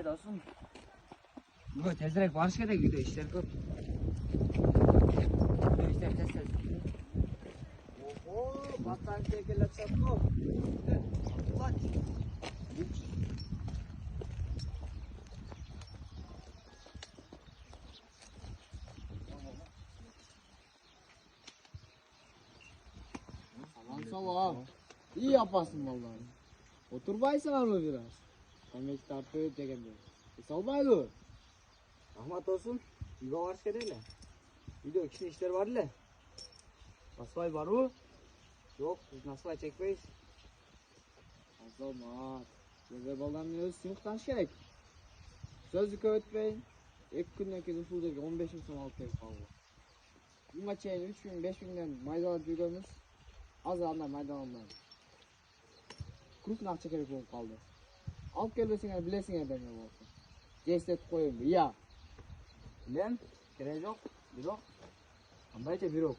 Dostum. Bu tezrek barış gerek gidiyor işler köp. İşler tez. Oho, battan tekeler çatko. Ulan. Salam. İyi yaparsın vallahi. Oturmaysan mı biraz? Demek tartıyor degende. Salmaydı. Ahmet olsun. Yuva barış gerek le. Video kişinin işleri var le. Nasıl var mı? Yok, biz nasıl çekmeyiz. Azamat. Göze balanmıyor, sınıftan gerek. Sözlük öğretmeyin. 2 günden keyin usuldaki 15 so'm alıp kelip kaldı. Bunga çeyin 3 gün 5 günden maydalap жүрgөнбүз. Az anda maydan almayın. Krupun akça kerek bolup kaldı. Alıp gelbesiңер билесиңер да эмне болсун. Жестетип коеюнбу, iya. Bilem, gerek yok. Bирок. Кандайча бирок.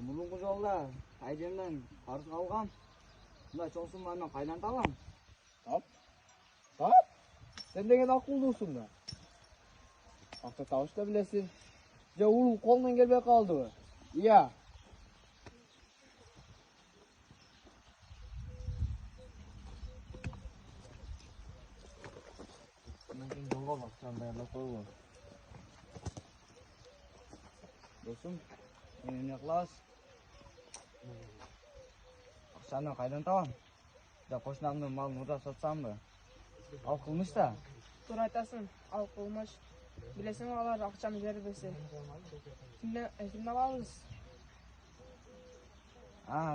Мурунку жолда айжемден карыз калгам. Мындай чоң сумманы мен кайдан табам? Tap. Sen деген акылдуусуң да. Акча табыш да билесиң. Же ул колунан келбей калдыбы? Iya. Мен жолго акчаны даярдап койгом. Досум, эмне кылабыз? Акчаны кайдан табам? Да кошунамдын малын урдап сатсамбы? Ал кылмыш да. Туура айтасың, ал кылмыш. Билесиң алар акчаны бербесе. Кимден алабыз?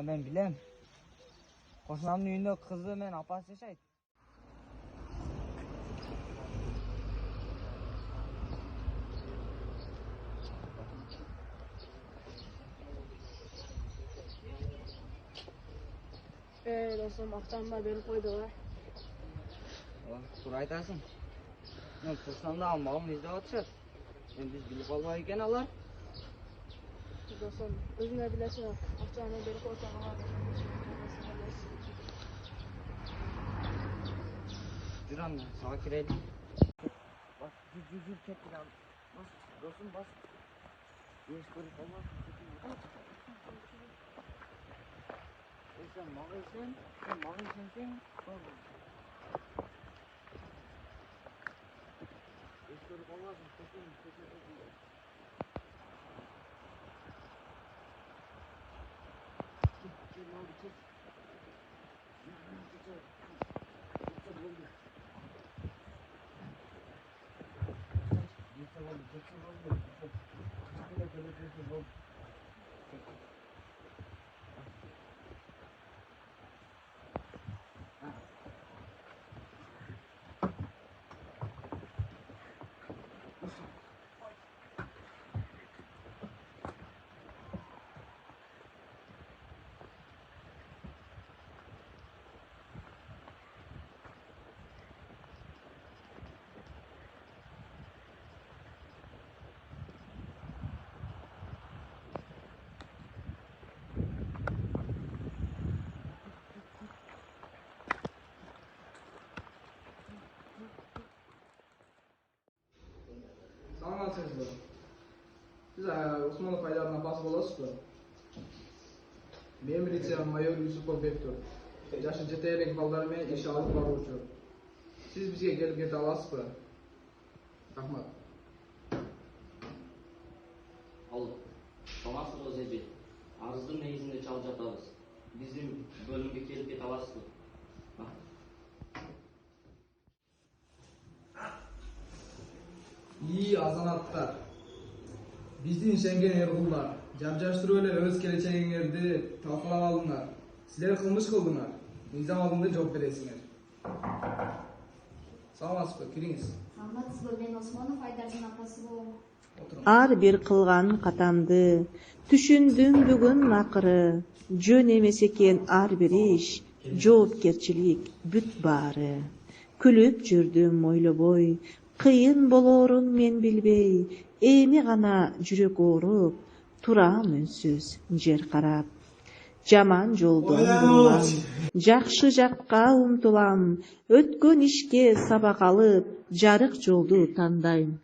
Мен билем. Кошунамдын үйүндө кызы менен апасы жашайт. Достум, акчаны да берип койду га. Туура айтасың. Мен кошунамда малын издеп атышат. Биз билип албай экен алар. Достум, өзүң да билесиң, акчаны берип койсоң алар. Жүр анда, сага кирели. Бас, жүр, кеттик анда. Бас, досум, бас. Еш көрүп калбасын. Sen mağaysan, sen еш көрүп калбасын, көчүн. Саламатсызбы? Сиз Усмонов Айдардын апасы болосузбу? Мен милиция майор Юсупов Бектур. Жашы жете элек балдар менен иш алып баруучу. Сиз бизге келип кете аласызбы? Рахмат. Ал, саламатсызбы эже. Арыздын негизинде чалып жатабыз. Биздин бөлүмгө келип кете аласызбы? İyi azanatlar. Биздин ишенген эргулдар, жап-жаштыруу эле өз келечегиңерди талкалап алыңар. Силер кылмыш кылдыңар. Мыйзам алдында жооп бересиңер. Саламатсызбы, кириңиз. Саламатсызбы, мен Усмонов Айдардын апасы болом. Ар бир кылган катамды түшүндүм бүгүн акыры. Жөн эмес экен ар бир иш, жоопкерчилик бүт баары. Күлүп жүрдүм ойлобой, кыйын болорун мен билбей, эми гана жүрөк ооруп, турам үнсүз жер карап. Жаман жолдон бурулам, жакшы жакка умтулам, өткөн ишке сабак алып, жарык жолду тандайм.